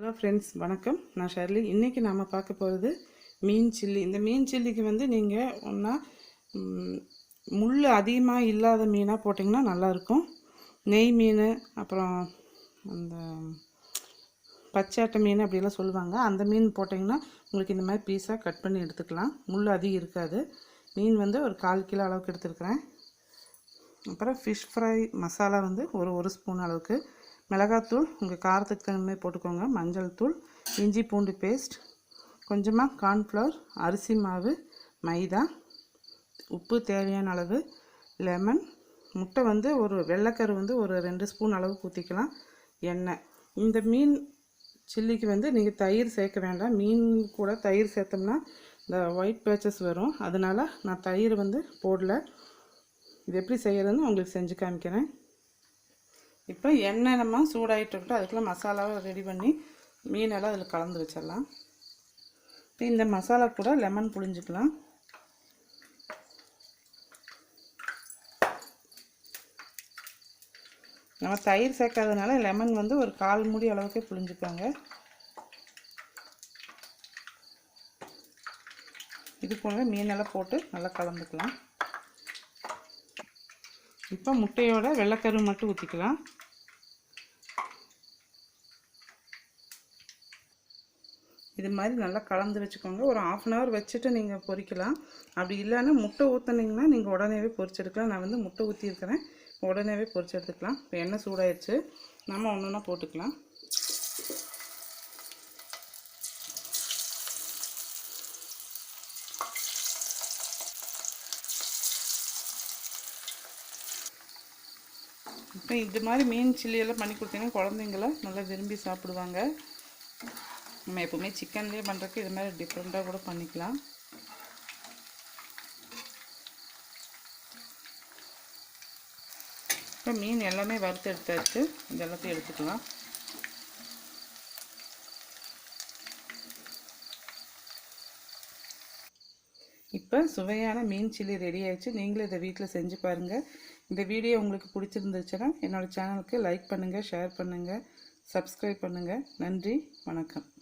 Hello friends, வணக்கம். நான் Shirley. இன்றைக்கி நாம் பார்க்க போகிறது மீன் சில்லி. இந்த மீன் சில்லிக்கு வந்து நீங்கள் ஒன்றா முள் அதிகமாக இல்லாத மீனாக போட்டிங்கன்னா நல்லாயிருக்கும். நெய் மீன், அப்புறம் அந்த பச்சாட்டை மீன் அப்படிலாம் சொல்லுவாங்க. அந்த மீன் போட்டிங்கன்னா உங்களுக்கு இந்த மாதிரி பீஸாக கட் பண்ணி எடுத்துக்கலாம். முள் அதிகம் இருக்காது. மீன் வந்து ஒரு 1/4 கிலோ அளவுக்கு எடுத்துருக்கிறேன். அப்புறம் ஃபிஷ் ஃப்ரை மசாலா வந்து ஒரு ஸ்பூன் அளவுக்கு, மிளகாத்தூள் உங்கள் காரத்துக்கு தகுந்த மாதிரி போட்டுக்கோங்க, மஞ்சள் தூள், இஞ்சி பூண்டு பேஸ்ட், கொஞ்சமாக கார்ன்ஃப்ளவர், அரிசி மாவு, மைதா, உப்பு தேவையான அளவு, லெமன், முட்டை வந்து ஒரு வெள்ளைக்கரு வந்து ஒரு 2 ஸ்பூன் அளவுக்கு ஊற்றிக்கலாம், எண்ணெய். இந்த மீன் சில்லிக்கு வந்து நீங்கள் தயிர் சேர்க்க வேண்டாம். மீன் கூட தயிர் சேர்த்தோம்னா இந்த ஒயிட் பேச்சஸ் வரும். அதனால் நான் தயிர் வந்து போடல. இது எப்படி செய்கிறதுன்னு உங்களுக்கு செஞ்சு காமிக்கிறேன். இப்போ எண்ணெய் நம்ம சூடாகிட்டு இருக்கட்டும். அதுக்குள்ளே மசாலாவை ரெடி பண்ணி மீனெல்லாம் அதில் கலந்து வச்சிடலாம். இப்போ இந்த மசாலா கூட லெமன் புழிஞ்சிக்கலாம். நம்ம தயிர் சேர்க்காதனால லெமன் வந்து ஒரு 1/4 மூடி அளவுக்கு புழிஞ்சுக்கோங்க. இது போல மீனெல்லாம் போட்டு நல்லா கலந்துக்கலாம். இப்போ முட்டையோட வெள்ளைக்கரு மட்டும் ஊற்றிக்கலாம். இது மாதிரி நல்லா கலந்து வச்சுக்கோங்க. ஒரு 1/2 hour வச்சுட்டு நீங்கள் பொரிக்கலாம். அப்படி இல்லைன்னா முட்டை ஊற்றினீங்கன்னா நீங்கள் உடனேவே பொரிச்சு எடுக்கலாம். நான் வந்து முட்டை ஊற்றிருக்கிறேன், உடனேவே பொரிச்சு எடுத்துக்கலாம். இப்போ எண்ணெய் சூடாயிடுச்சு, நம்ம ஒன்று ஒன்றா போட்டுக்கலாம். இப்போ இது மாதிரி மீன் சில்லியெல்லாம் பண்ணி கொடுத்தீங்கன்னா குழந்தைங்களாம் நல்லா விரும்பி சாப்பிடுவாங்க. நம்ம எப்போவுமே சிக்கன்லேயே பண்ணுறதுக்கு இது மாதிரி டிஃப்ரெண்ட்டாக கூட பண்ணிக்கலாம். இப்போ மீன் எல்லாமே வறுத்து எடுத்தாச்சு. இது எல்லாத்தையும் எடுத்துக்கலாம். இப்போ சுவையான மீன் சில்லி ரெடி ஆயிடுச்சு. நீங்களும் இதை வீட்டில் செஞ்சு பாருங்கள். இந்த வீடியோ உங்களுக்கு பிடிச்சிருந்துச்சுன்னா என்னோடய சேனலுக்கு லைக் பண்ணுங்கள், ஷேர் பண்ணுங்கள், சப்ஸ்கிரைப் பண்ணுங்கள். நன்றி, வணக்கம்.